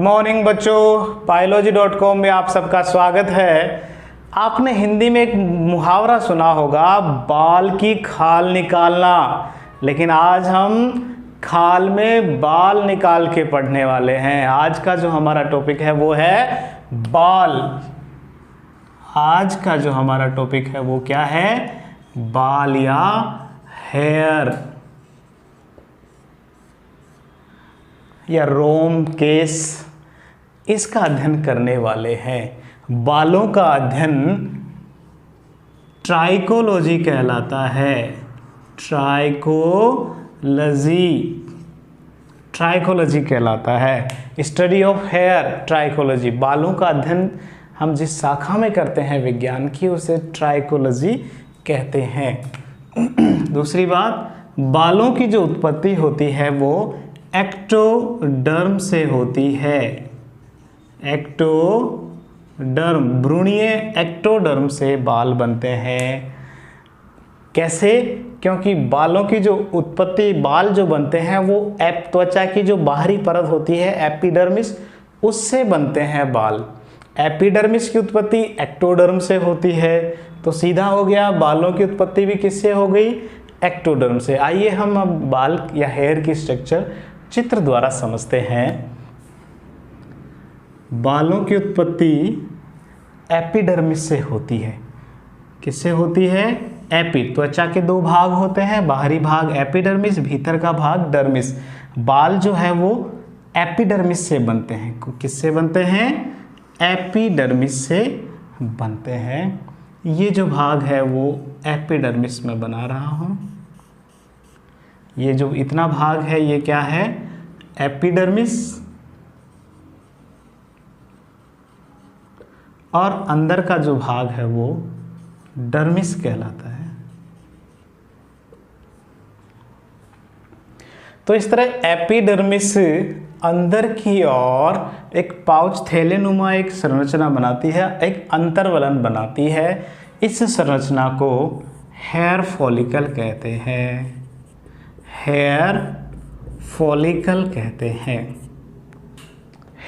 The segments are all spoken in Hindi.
मॉर्निंग बच्चों, बायोलॉजी.com में आप सबका स्वागत है। आपने हिंदी में एक मुहावरा सुना होगा, बाल की खाल निकालना। लेकिन आज हम खाल में बाल निकाल के पढ़ने वाले हैं। आज का जो हमारा टॉपिक है वो है बाल। आज का जो हमारा टॉपिक है वो क्या है? बाल या हेयर या रोम, केस, इसका अध्ययन करने वाले हैं। बालों का अध्ययन ट्राइकोलॉजी कहलाता है। ट्राइकोलॉजी कहलाता है। Study of hair, trichology. बालों का अध्ययन हम जिस शाखा में करते हैं विज्ञान की, उसे ट्राइकोलॉजी कहते हैं। दूसरी बात, बालों की जो उत्पत्ति होती है वो एक्टोडर्म से होती है। एक्टोडर्म, भ्रूणीय एक्टोडर्म से बाल बनते हैं। कैसे? क्योंकि बालों की जो उत्पत्ति, बाल जो बनते हैं वो त्वचा की जो बाहरी परत होती है एपिडर्मिस, उससे बनते हैं बाल। एपिडर्मिस की उत्पत्ति एक्टोडर्म से होती है, तो सीधा हो गया बालों की उत्पत्ति भी किससे हो गई? एक्टोडर्म से। आइए हम अब बाल या हेयर की स्ट्रक्चर चित्र द्वारा समझते हैं। बालों की उत्पत्ति एपिडर्मिस से होती है। किससे होती है? एपी, त्वचा के दो भाग होते हैं, बाहरी भाग एपिडर्मिस, भीतर का भाग डर्मिस। बाल जो है वो एपिडर्मिस से बनते हैं। किससे बनते हैं? एपिडर्मिस से बनते हैं। ये जो भाग है वो एपिडर्मिस में बना रहा हूँ। ये जो इतना भाग है ये क्या है? एपिडर्मिस। और अंदर का जो भाग है वो डर्मिस कहलाता है। तो इस तरह एपिडर्मिस अंदर की ओर एक पाउच थैलेनुमा एक संरचना बनाती है, एक अंतर्वलन बनाती है। इस संरचना को हेयर फॉलिकल कहते हैं। हेयर फॉलिकल कहते हैं।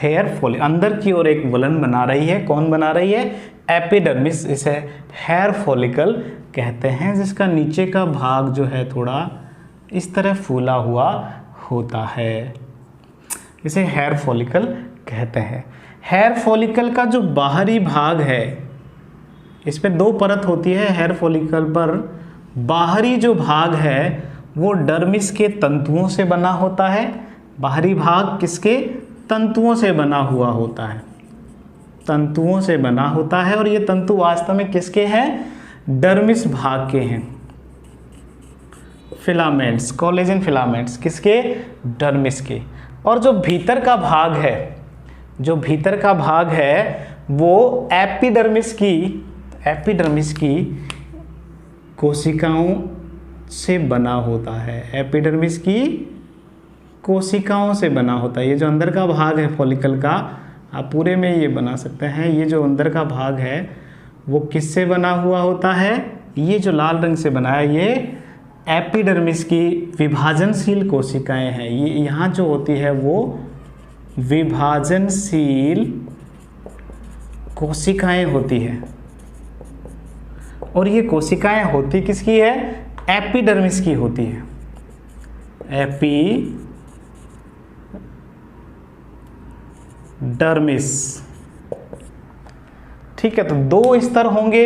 हेयर फॉलिकल अंदर की ओर एक वलन बना रही है। कौन बना रही है? एपिडर्मिस। इसे हेयर फॉलिकल कहते हैं, जिसका नीचे का भाग जो है थोड़ा इस तरह फूला हुआ होता है। इसे हेयर फॉलिकल कहते हैं। हेयर फॉलिकल का जो बाहरी भाग है, इस पे दो परत होती है हेयर फॉलिकल पर। बाहरी जो भाग है वो डर्मिस के तंतुओं से बना होता है। बाहरी भाग किसके? तंतुओं से बना हुआ होता है। तंतुओं से बना होता है, और ये तंतु वास्तव में किसके हैं? डर्मिस भाग के हैं। फिलामेंट्स, कोलेजन फिलामेंट्स किसके? डर्मिस के। और जो भीतर का भाग है, जो भीतर का भाग है वो एपिडर्मिस की कोशिकाओं से बना होता है। एपिडर्मिस की कोशिकाओं से बना होता है। ये जो अंदर का भाग है फॉलिकल का, आप पूरे में ये बना सकते हैं। ये जो अंदर का भाग है वो किससे बना हुआ होता है? ये जो लाल रंग से बना है ये एपिडर्मिस की विभाजनशील कोशिकाएं हैं। ये यहाँ जो होती है वो विभाजनशील कोशिकाएं होती है। और ये कोशिकाएं होती किसकी है? एपिडर्मिस की होती है। एपिडर्मिस। ठीक है, तो दो स्तर होंगे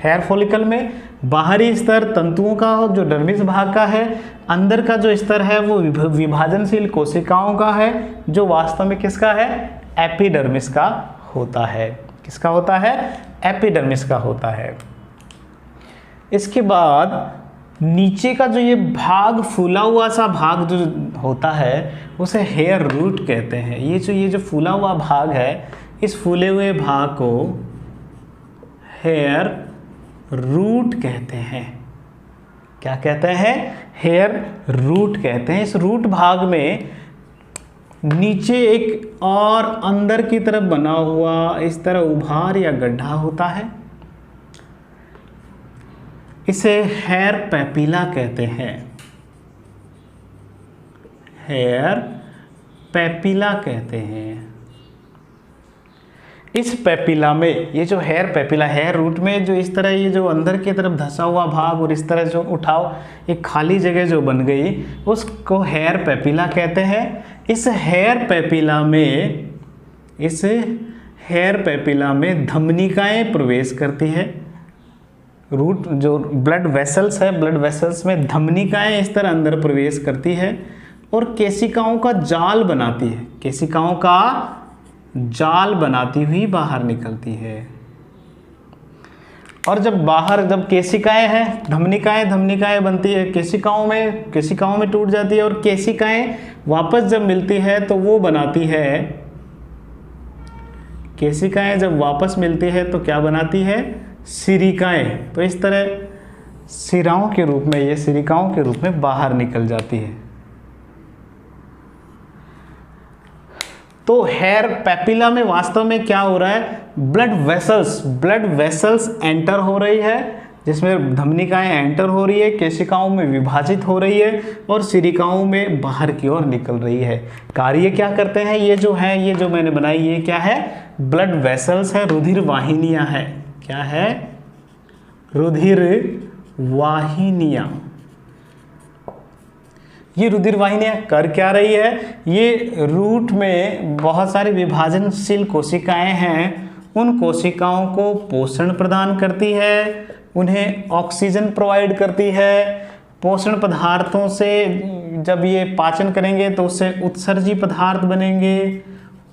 हेयर फॉलिकल में। बाहरी स्तर तंतुओं का जो डर्मिस भाग का है, अंदर का जो स्तर है वो विभाजनशील कोशिकाओं का है, जो वास्तव में किसका है? एपिडर्मिस का होता है। किसका होता है? एपिडर्मिस का होता है। इसके बाद नीचे का जो ये भाग, फूला हुआ सा भाग जो होता है, उसे हेयर रूट कहते हैं। ये जो फूला हुआ भाग है, इस फूले हुए भाग को हेयर रूट कहते हैं। क्या कहते हैं? हेयर रूट कहते हैं। इस रूट भाग में नीचे एक और अंदर की तरफ बना हुआ इस तरह उभार या गड्ढा होता है। इसे हेयर पैपिला कहते हैं। हेयर पैपिला कहते हैं। इस पेपिला में, ये जो हेयर पेपिला, हेयर रूट में जो इस तरह ये जो अंदर की तरफ धंसा हुआ भाग और इस तरह जो उठाव, एक खाली जगह जो बन गई, उसको हेयर पेपिला कहते हैं। इस हेयर पेपिला में धमनिकाएं प्रवेश करती है। रूट जो ब्लड वेसल्स है, ब्लड वेसल्स में धमनिकाएं इस तरह अंदर प्रवेश करती है और केशिकाओं का जाल बनाती है, केशिकाओं का जाल बनाती हुई बाहर निकलती है। और जब केशिकाएं हैं, धमनिकाएं बनती है, केशिकाओं में टूट जाती है और केशिकाएं वापस जब मिलती है तो वो बनाती है, केशिकाएं जब वापस मिलती है तो क्या बनाती है, सिरिकाएं। तो इस तरह सिराओं के रूप में, ये सिरिकाओं के रूप में बाहर निकल जाती है। तो हेयर पेपिला में वास्तव में क्या हो रहा है, ब्लड वेसल्स एंटर हो रही है, जिसमें धमनिकाएं एंटर हो रही है, केशिकाओं में विभाजित हो रही है और सिरिकाओं में बाहर की ओर निकल रही है। कार्य क्या करते हैं ये जो मैंने बनाई, ये क्या है, ब्लड वेसल्स है, रुधिर वाहिनियां है। क्या है, रुधिर वाहिनियां। ये रुधिर वाहिनियां कर क्या रही है, ये रूट में बहुत सारी विभाजनशील कोशिकाएं हैं, उन कोशिकाओं को पोषण प्रदान करती है, उन्हें ऑक्सीजन प्रोवाइड करती है। पोषण पदार्थों से जब ये पाचन करेंगे तो उससे उत्सर्जी पदार्थ बनेंगे,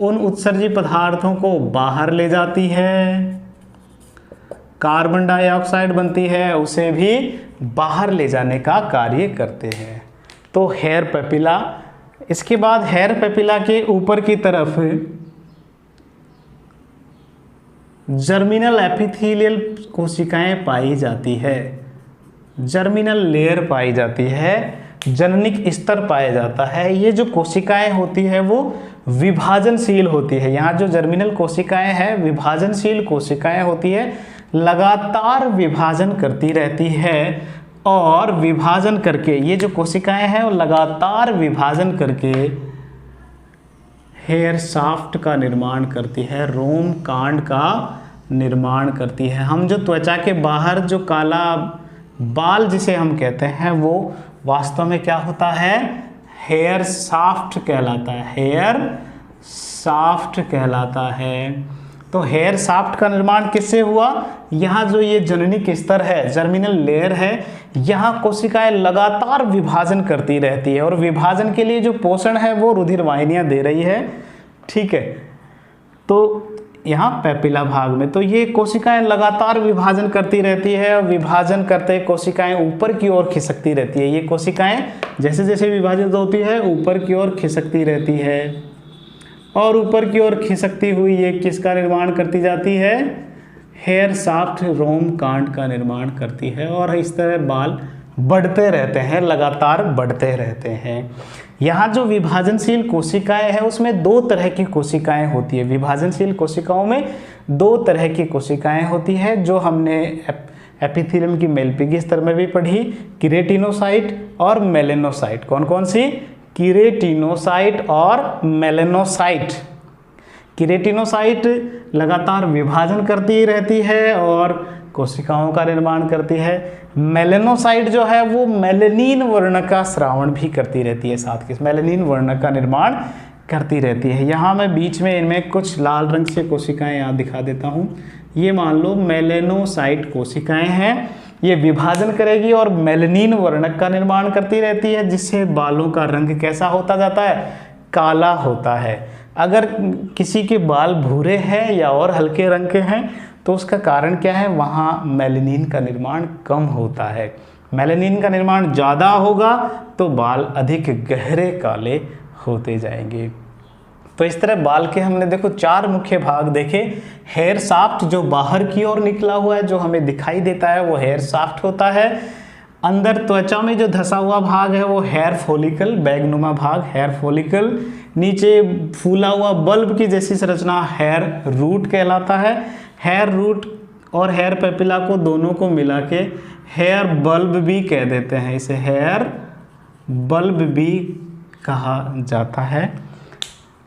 उन उत्सर्जी पदार्थों को बाहर ले जाती है। कार्बन डाइऑक्साइड बनती है, उसे भी बाहर ले जाने का कार्य करते हैं। तो हेयर पेपिला, इसके बाद हेयर पेपिला के ऊपर की तरफ जर्मिनल एपिथेलियल कोशिकाएं पाई जाती है, जर्मिनल लेयर पाई जाती है, जननिक स्तर पाया जाता है। ये जो कोशिकाएं होती है वो विभाजनशील होती है। यहाँ जो जर्मिनल कोशिकाएं हैं विभाजनशील कोशिकाएं होती है, लगातार विभाजन करती रहती है और विभाजन करके, ये जो कोशिकाएं हैं वो लगातार विभाजन करके हेयर शाफ्ट का निर्माण करती है, रोम कांड का निर्माण करती है। हम जो त्वचा के बाहर जो काला बाल जिसे हम कहते हैं वो वास्तव में क्या होता है, हेयर शाफ्ट कहलाता है, हेयर शाफ्ट कहलाता है। तो हेयर शाफ्ट का निर्माण किससे हुआ, यहाँ जो ये जननिक स्तर है, जर्मिनल लेयर है, यहाँ कोशिकाएं लगातार विभाजन करती रहती है और विभाजन के लिए जो पोषण है वो रुधिर वाहिनियां दे रही है। ठीक है, तो यहाँ पेपिला भाग में तो ये कोशिकाएं लगातार विभाजन करती रहती है और विभाजन करते कोशिकाएं ऊपर की ओर खिसकती रहती है। ये कोशिकाएं जैसे जैसे विभाजित होती है ऊपर की ओर खिसकती रहती है और ऊपर की ओर खिसकती हुई ये किसका निर्माण करती जाती है, हेयर शाफ्ट रोम कांड का निर्माण करती है और इस तरह बाल बढ़ते रहते हैं, लगातार बढ़ते रहते हैं। यहाँ जो विभाजनशील कोशिकाएं हैं उसमें दो तरह की कोशिकाएं होती है। विभाजनशील कोशिकाओं में दो तरह की कोशिकाएं होती है जो हमने एपिथेलियम की मेलपिगी स्तर में भी पढ़ी, किरेटिनोसाइट और मेलेनोसाइट। कौन कौन सी, किरेटिनोसाइट और मेलेनोसाइट। किरेटिनोसाइट लगातार विभाजन करती रहती है और कोशिकाओं का निर्माण करती है। मेलेनोसाइट जो है वो मेलेनिन वर्ण का स्रावण भी करती रहती है, साथ के मेलेनिन वर्ण का निर्माण करती रहती है। यहाँ मैं बीच में इनमें कुछ लाल रंग से कोशिकाएं यहाँ दिखा देता हूँ। ये मान लो मेलेनोसाइट कोशिकाएं हैं, ये विभाजन करेगी और मेलेनिन वर्णक का निर्माण करती रहती है, जिससे बालों का रंग कैसा होता जाता है, काला होता है। अगर किसी के बाल भूरे हैं या और हल्के रंग के हैं तो उसका कारण क्या है, वहाँ मेलेनिन का निर्माण कम होता है। मेलेनिन का निर्माण ज़्यादा होगा तो बाल अधिक गहरे काले होते जाएंगे। तो इस तरह बाल के हमने देखो चार मुख्य भाग देखे। हेयर शाफ्ट जो बाहर की ओर निकला हुआ है जो हमें दिखाई देता है वो हेयर शाफ्ट होता है। अंदर त्वचा में जो धंसा हुआ भाग है वो हेयर फॉलिकल, बैगनुमा भाग हेयर फॉलिकल। नीचे फूला हुआ बल्ब की जैसी संरचना हेयर रूट कहलाता है। हेयर रूट और हेयर पेपिला को दोनों को मिला के हेयर बल्ब भी कह देते हैं, इसे हेयर बल्ब भी कहा जाता है।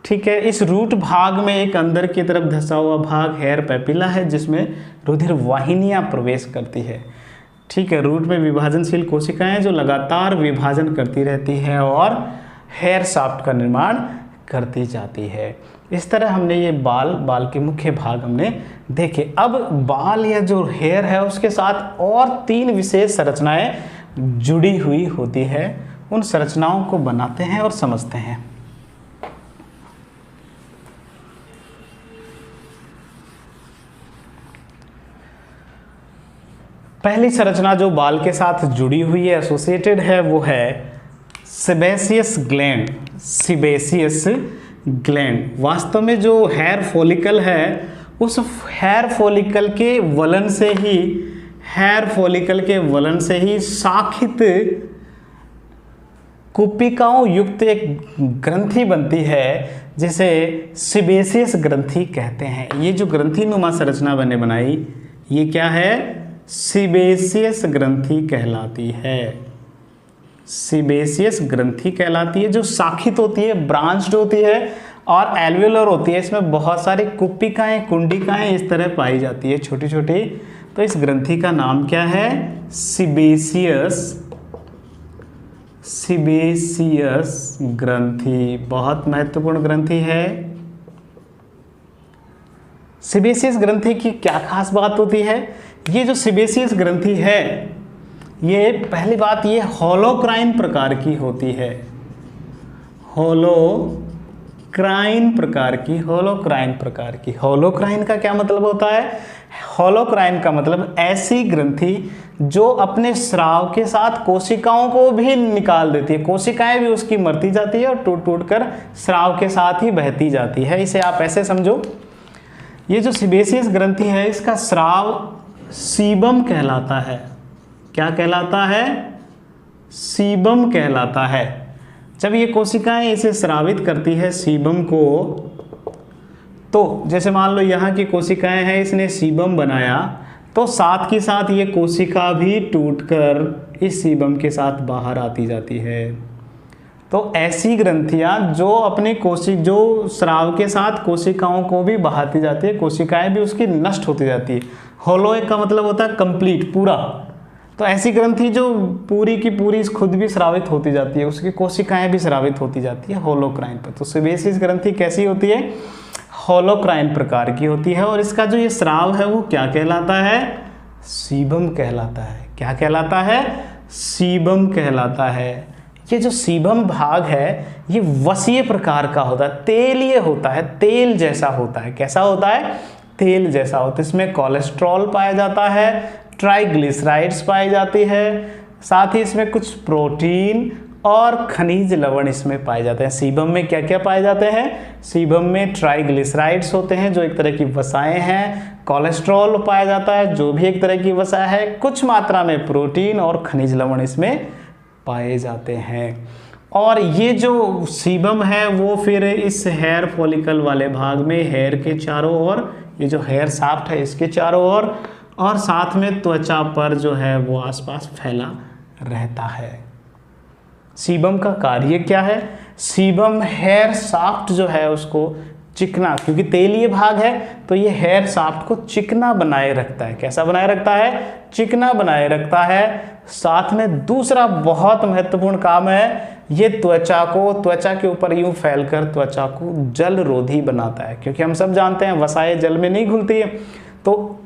ठीक है। इस रूट भाग में एक अंदर की तरफ धंसा हुआ भाग हेयर पेपिला है जिसमें रुधिर वाहिनियां प्रवेश करती है। ठीक है, रूट में विभाजनशील कोशिकाएं जो लगातार विभाजन करती रहती है और हेयर शाफ्ट का निर्माण करती जाती है। इस तरह हमने ये बाल के मुख्य भाग हमने देखे। अब बाल या जो हेयर है उसके साथ और 3 विशेष संरचनाएं जुड़ी हुई होती है। उन संरचनाओं को बनाते हैं और समझते हैं। पहली संरचना जो बाल के साथ जुड़ी हुई है, एसोसिएटेड है, वो है सेबेसियस ग्लैंड। सेबेसियस ग्लैंड वास्तव में जो हेयर फॉलिकल है उस हेयर फॉलिकल के वलन से ही शाखित कुपिकाओं युक्त एक ग्रंथि बनती है जिसे सेबेसियस ग्रंथि कहते हैं। ये जो ग्रंथि नुमा संरचना बनाई ये क्या है? सेबेसियस ग्रंथि कहलाती है। सेबेसियस ग्रंथि कहलाती है, जो शाखित होती है, ब्रांच्ड होती है और एल्वेओलर होती है। इसमें बहुत सारी कुपिकाएं, कुंडिकाएं इस तरह पाई जाती है, छोटी छोटी। तो इस ग्रंथि का नाम क्या है? सेबेसियस ग्रंथि। बहुत महत्वपूर्ण ग्रंथि है। सेबेसियस ग्रंथि की क्या खास बात होती है? ये जो सेबेसियस ग्रंथि है, ये पहली बात ये होलोक्राइन प्रकार की होती है। होलोक्राइन प्रकार की। होलोक्राइन का क्या मतलब होता है? होलोक्राइन का मतलब ऐसी ग्रंथि जो अपने स्राव के साथ कोशिकाओं को भी निकाल देती है। कोशिकाएं भी उसकी मरती जाती है और टूट टूट कर स्राव के साथ ही बहती जाती है। इसे आप ऐसे समझो, ये जो सेबेसियस ग्रंथि है इसका स्राव सीबम कहलाता है। क्या कहलाता है? सीबम कहलाता है। जब ये कोशिकाएं इसे स्रावित करती है सीबम को, तो जैसे मान लो यहाँ की कोशिकाएं हैं, इसने सीबम बनाया, तो साथ के साथ ये कोशिका भी टूटकर इस सीबम के साथ बाहर आती जाती है। तो ऐसी ग्रंथियां जो स्राव के साथ कोशिकाओं को भी बहाती जाती है, कोशिकाएं भी उसकी नष्ट होती जाती है। होलोइक का मतलब होता है कंप्लीट, पूरा। तो ऐसी ग्रंथि जो पूरी की पूरी खुद भी स्रावित होती जाती है, उसकी कोशिकाएं भी स्रावित होती जाती है होलोक्राइन पर। तो सेबेसियस ग्रंथि कैसी होती है? होलोक्राइन प्रकार की होती है। और इसका जो ये स्राव है वो क्या कहलाता है? सीबम कहलाता है। क्या कहलाता है? सीबम कहलाता है। ये जो सीबम भाग है ये वसीय प्रकार का होता है, तेलीय होता है, तेल जैसा होता है। कैसा होता है? तेल जैसा होता है। इसमें कोलेस्ट्रॉल पाया जाता है, ट्राइग्लिसराइड्स पाई जाती है, साथ ही इसमें कुछ प्रोटीन और खनिज लवण इसमें पाए जाते हैं। सीबम में क्या क्या पाए जाते हैं? सीबम में ट्राइग्लिसराइड्स होते हैं जो एक तरह की वसाएं हैं, कोलेस्ट्रॉल पाया जाता है जो भी एक तरह की वसा है, कुछ मात्रा में प्रोटीन और खनिज लवण इसमें पाए जाते हैं। और ये जो सीबम है वो फिर इस हेयर फॉलिकल वाले भाग में, हेयर के चारों ओर, ये जो हेयर शाफ्ट है इसके चारों ओर, और साथ में त्वचा पर जो है वो आसपास फैला रहता है। सीबम का कार्य क्या है? सीबम हेयर शाफ्ट जो है उसको चिकना, क्योंकि तेलीय भाग है तो ये हेयर शाफ्ट को चिकना बनाए रखता है। कैसा बनाए रखता है? चिकना बनाए रखता है। साथ में दूसरा बहुत महत्वपूर्ण काम है, ये त्वचा के ऊपर यूं फैलकर त्वचा को जल रोधी बनाता है। क्योंकि हम सब जानते हैं वसाएं जल में नहीं घुलती है, तो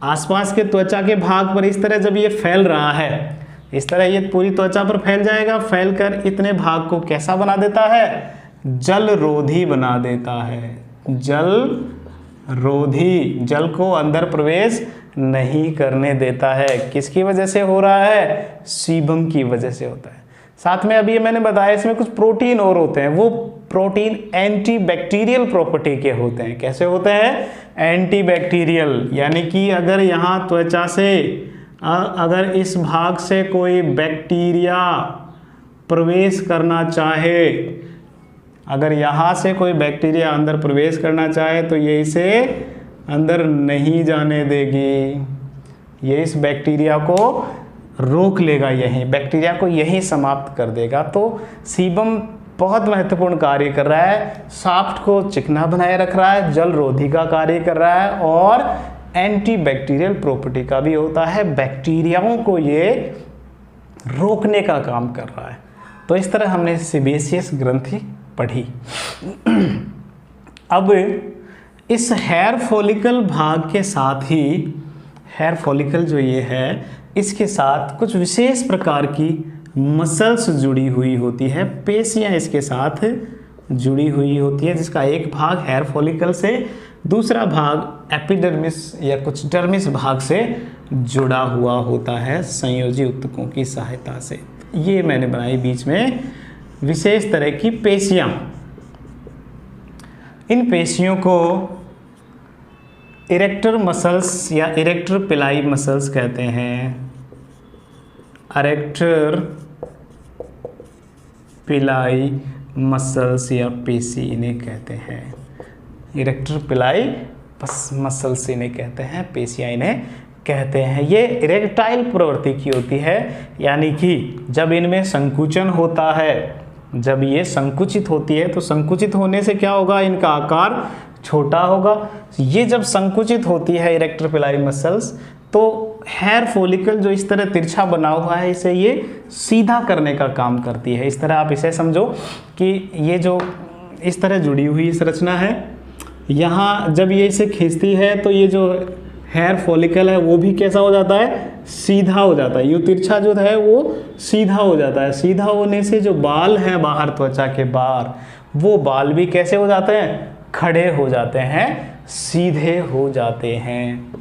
आसपास के त्वचा के भाग पर इस तरह जब ये फैल रहा है, इस तरह ये पूरी त्वचा पर फैल जाएगा, फैलकर इतने भाग को कैसा बना देता है? जल रोधी बना देता है। जल रोधी, जल को अंदर प्रवेश नहीं करने देता है। किसकी वजह से हो रहा है? सीबम की वजह से होता है। साथ में अभी मैंने बताया इसमें कुछ प्रोटीन और होते हैं, वो प्रोटीन एंटीबैक्टीरियल प्रॉपर्टी के होते हैं। कैसे होते हैं? एंटीबैक्टीरियल, यानी कि अगर यहाँ त्वचा से अगर इस भाग से कोई बैक्टीरिया प्रवेश करना चाहे, अगर यहाँ से कोई बैक्टीरिया अंदर प्रवेश करना चाहे तो ये इसे अंदर नहीं जाने देगी। ये इस बैक्टीरिया को रोक लेगा, यहीं बैक्टीरिया को यहीं समाप्त कर देगा। तो सीबम बहुत महत्वपूर्ण कार्य कर रहा है। शाफ्ट को चिकना बनाए रख रहा है, जल रोधी का कार्य कर रहा है और एंटीबैक्टीरियल प्रॉपर्टी का भी होता है। बैक्टीरियाओं को ये रोकने का काम कर रहा है। तो इस तरह हमने सेबेसियस ग्रंथि पढ़ी। अब इस हेयर फॉलिकल भाग के साथ ही हेयर फॉलिकल जो ये है, इसके साथ कुछ विशेष प्रकार की मसल्स जुड़ी हुई होती है, पेशियां इसके साथ जुड़ी हुई होती है, जिसका एक भाग हेयर फॉलिकल से, दूसरा भाग एपिडर्मिस या कुछ डर्मिस भाग से जुड़ा हुआ होता है संयोजी ऊतकों की सहायता से। ये मैंने बनाई बीच में विशेष तरह की पेशियां। इन पेशियों को इरेक्टर मसल्स या इरेक्टर पिलाई मसल्स कहते हैं। इरेक्टर पिलाई मसल्स या पेशी इन्हें कहते हैं। इरेक्टर पिलाई मसल्स इन्हें कहते हैं, पेशियां इन्हें कहते हैं। ये इरेक्टाइल प्रवृत्ति की होती है, यानी कि जब इनमें संकुचन होता है, जब ये संकुचित होती है तो संकुचित होने से क्या होगा, इनका आकार छोटा होगा। ये जब संकुचित होती है इरेक्टर पिलाई मसल्स, तो हेयर फॉलिकल जो इस तरह तिरछा बना हुआ है, इसे ये सीधा करने का काम करती है। इस तरह आप इसे समझो कि ये जो इस तरह जुड़ी हुई संरचना है, यहाँ जब ये इसे खींचती है तो ये जो हेयर फॉलिकल है वो भी कैसा हो जाता है, सीधा हो जाता है। ये तिरछा जो है वो सीधा हो जाता है। सीधा होने से जो बाल हैं बाहर त्वचा के बाहर, वो बाल भी कैसे हो जाते हैं, खड़े हो जाते हैं, सीधे हो जाते हैं।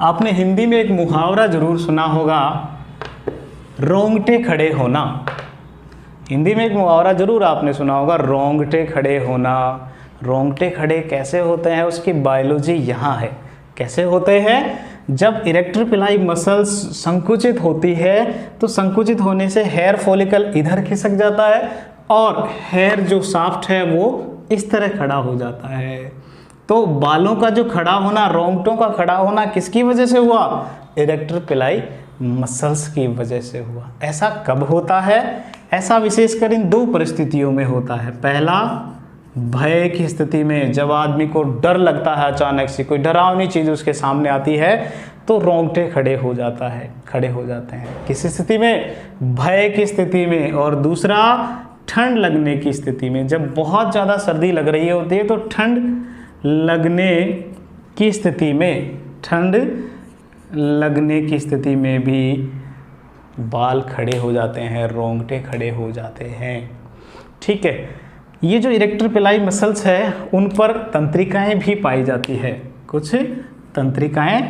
आपने हिंदी में एक मुहावरा जरूर सुना होगा, रोंगटे खड़े होना। हिंदी में एक मुहावरा जरूर आपने सुना होगा, रोंगटे खड़े होना। रोंगटे खड़े कैसे होते हैं, उसकी बायोलॉजी यहाँ है। कैसे होते हैं, जब इरेक्टर पिलाई मसल्स संकुचित होती है तो संकुचित होने से हेयर फॉलिकल इधर खिसक जाता है और हेयर जो शाफ्ट है वो इस तरह खड़ा हो जाता है। तो बालों का जो खड़ा होना, रोंगटों का खड़ा होना किसकी वजह से हुआ, इरेक्टर पिलाई मसल्स की वजह से हुआ। ऐसा कब होता है, ऐसा विशेषकर इन दो परिस्थितियों में होता है। पहला, भय की स्थिति में, जब आदमी को डर लगता है, अचानक से कोई डरावनी चीज़ उसके सामने आती है तो रोंगटे खड़े हो जाते हैं। किस स्थिति में, भय की स्थिति में। और दूसरा, ठंड लगने की स्थिति में। जब बहुत ज़्यादा सर्दी लग रही होती है तो ठंड लगने की स्थिति में भी बाल खड़े हो जाते हैं, रोंगटे खड़े हो जाते हैं। ठीक है, ये जो इरेक्टर पिलाई मसल्स है उन पर तंत्रिकाएं भी पाई जाती है, कुछ तंत्रिकाएं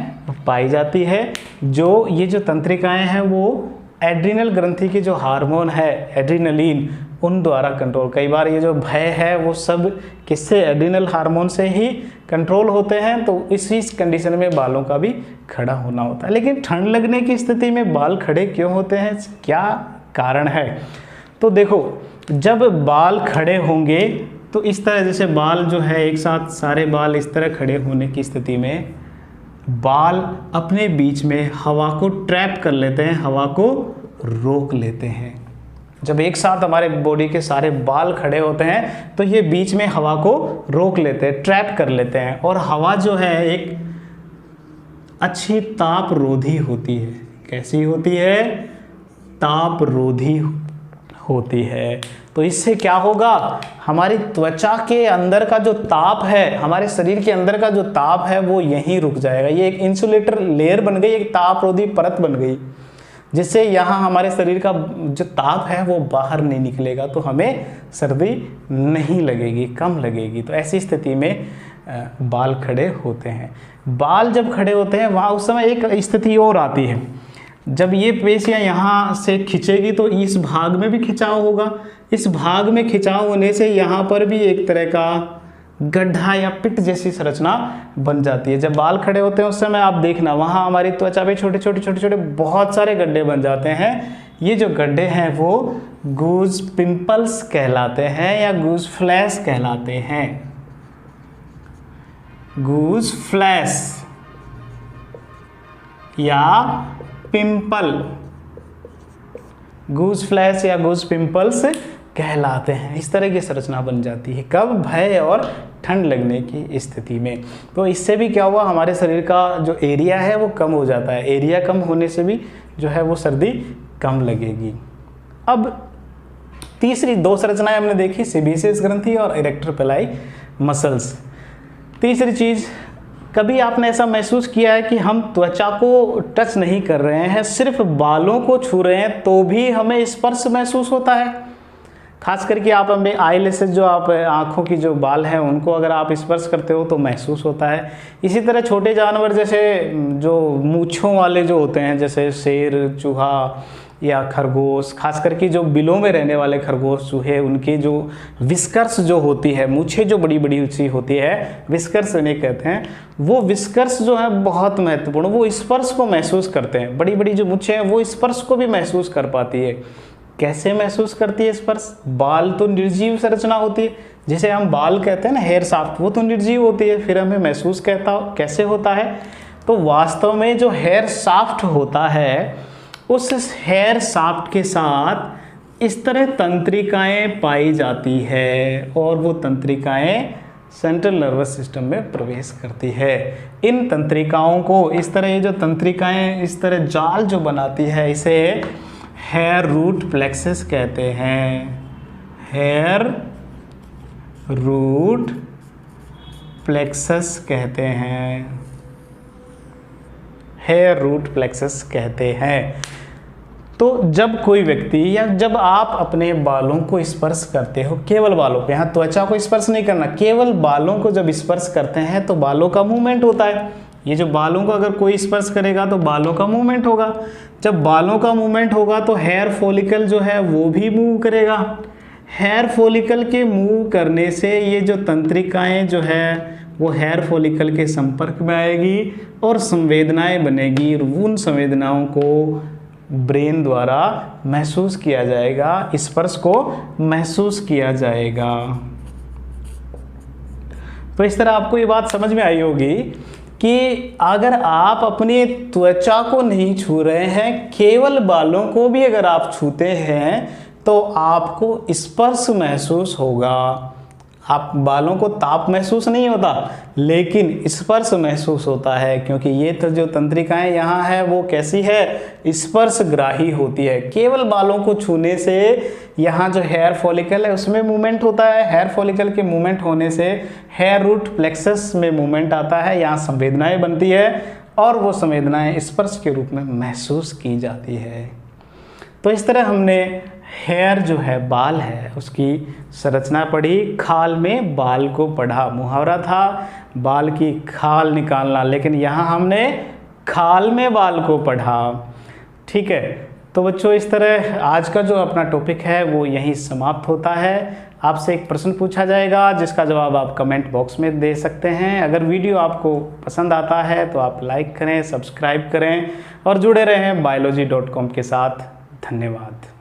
पाई जाती है। जो ये जो तंत्रिकाएं हैं वो एड्रिनल ग्रंथि की जो हार्मोन है एड्रिनलिन, उन द्वारा कंट्रोल। कई बार ये जो भय है वो सब किससे, एड्रिनल हार्मोन से ही कंट्रोल होते हैं। तो इसी कंडीशन में बालों का भी खड़ा होना होता है। लेकिन ठंड लगने की स्थिति में बाल खड़े क्यों होते हैं, क्या कारण है? तो देखो, जब बाल खड़े होंगे तो इस तरह, जैसे बाल जो है एक साथ सारे बाल इस तरह खड़े होने की स्थिति में बाल अपने बीच में हवा को ट्रैप कर लेते हैं, हवा को रोक लेते हैं। जब एक साथ हमारे बॉडी के सारे बाल खड़े होते हैं तो ये बीच में हवा को रोक लेते हैं, ट्रैप कर लेते हैं। और हवा जो है एक अच्छी ताप रोधी होती है। कैसी होती है, ताप रोधी होती है। तो इससे क्या होगा, हमारी त्वचा के अंदर का जो ताप है, हमारे शरीर के अंदर का जो ताप है वो यहीं रुक जाएगा। ये एक इंसुलेटर लेयर बन गई, एक ताप रोधी परत बन गई, जिससे यहाँ हमारे शरीर का जो ताप है वो बाहर नहीं निकलेगा, तो हमें सर्दी नहीं लगेगी, कम लगेगी। तो ऐसी स्थिति में बाल खड़े होते हैं। बाल जब खड़े होते हैं वहाँ उस समय एक स्थिति और आती है, जब ये पेशियाँ यहाँ से खिंचेगी तो इस भाग में भी खिंचाव होगा। इस भाग में खिंचाव होने से यहाँ पर भी एक तरह का गड्ढा या पिट जैसी संरचना बन जाती है। जब बाल खड़े होते हैं उस समय आप देखना, वहाँ हमारी त्वचा पे छोटे छोटे बहुत सारे गड्ढे बन जाते हैं। ये जो गड्ढे हैं वो गूज पिंपल्स कहलाते हैं या गूज फ्लैश कहलाते हैं। गूज फ्लैश या पिंपल गूज फ्लैश या गूज पिंपल्स कहलाते हैं। इस तरह की संरचना बन जाती है कब? भय और ठंड लगने की स्थिति में। तो इससे भी क्या हुआ, हमारे शरीर का जो एरिया है वो कम हो जाता है। एरिया कम होने से भी जो है वो सर्दी कम लगेगी। अब तीसरी दो संरचनाएं हमने देखी, सेबेशियस ग्रंथि और इरेक्टर पेलाई मसल्स। तीसरी चीज़, कभी आपने ऐसा महसूस किया है कि हम त्वचा को टच नहीं कर रहे हैं, सिर्फ बालों को छू रहे हैं तो भी हमें स्पर्श महसूस होता है? खास करके आप हमें आईलैशेस, जो आप आँखों की जो बाल हैं उनको अगर आप स्पर्श करते हो तो महसूस होता है। इसी तरह छोटे जानवर जैसे जो मूँछों वाले जो होते हैं, जैसे शेर, चूहा या खरगोश, खास करके जो बिलों में रहने वाले खरगोश, चूहे, उनके जो विस्कर्स जो होती है, मूछें जो बड़ी बड़ी ऊँची होती है, विस्कर्स इन्हें कहते हैं, वो विस्कर्स जो है बहुत महत्वपूर्ण, वो स्पर्श को महसूस करते हैं। बड़ी बड़ी जो मूछें हैं वो स्पर्श को भी महसूस कर पाती है। कैसे महसूस करती है स्पर्श? बाल तो निर्जीव संरचना होती है, जिसे हम बाल कहते हैं ना, हेयर शाफ्ट, वो तो निर्जीव होती है, फिर हमें महसूस कैसे होता है? तो वास्तव में जो हेयर शाफ्ट होता है, उस हेयर शाफ्ट के साथ इस तरह तंत्रिकाएं पाई जाती है और वो तंत्रिकाएं सेंट्रल नर्वस सिस्टम में प्रवेश करती है। इन तंत्रिकाओं को इस तरह, ये जो तंत्रिकाएं इस तरह जाल जो बनाती है, इसे हेयर रूट प्लेक्सस कहते हैं। हेयर रूट प्लेक्सस कहते हैं। हेयर रूट प्लेक्सस कहते हैं। तो जब कोई व्यक्ति या जब आप अपने बालों को स्पर्श करते हो, केवल बालों पे, यहाँ त्वचा को स्पर्श नहीं करना, केवल बालों को जब स्पर्श करते हैं तो बालों का मूवमेंट होता है। ये जो बालों को अगर कोई स्पर्श करेगा तो बालों का मूवमेंट होगा। जब बालों का मूवमेंट होगा तो हेयर फॉलिकल जो है वो भी मूव करेगा। हेयर फॉलिकल के मूव करने से ये जो तंत्रिकाएं जो है वो हेयर फॉलिकल के संपर्क में आएगी और संवेदनाएं बनेगी। उन संवेदनाओं को ब्रेन द्वारा महसूस किया जाएगा, स्पर्श को महसूस किया जाएगा। तो इस तरह आपको ये बात समझ में आई होगी कि अगर आप अपनी त्वचा को नहीं छू रहे हैं, केवल बालों को भी अगर आप छूते हैं तो आपको स्पर्श महसूस होगा। आप बालों को ताप महसूस नहीं होता, लेकिन स्पर्श महसूस होता है, क्योंकि ये तो जो तंत्रिकाएं यहाँ है वो कैसी है? स्पर्शग्राही होती है। केवल बालों को छूने से यहाँ जो हेयर फॉलिकल है उसमें मूवमेंट होता है। हेयर फॉलिकल के मूवमेंट होने से हेयर रूट प्लेक्सस में मूवमेंट आता है, यहाँ संवेदनाएं बनती है और वो संवेदनाएं स्पर्श के रूप में महसूस की जाती है। तो इस तरह हमने हेयर जो है, बाल है, उसकी संरचना पढ़ी। खाल में बाल को पढ़ा। मुहावरा था बाल की खाल निकालना, लेकिन यहाँ हमने खाल में बाल को पढ़ा। ठीक है, तो बच्चों इस तरह आज का जो अपना टॉपिक है वो यहीं समाप्त होता है। आपसे एक प्रश्न पूछा जाएगा जिसका जवाब आप कमेंट बॉक्स में दे सकते हैं। अगर वीडियो आपको पसंद आता है तो आप लाइक करें, सब्सक्राइब करें और जुड़े रहें biology.com के साथ। धन्यवाद।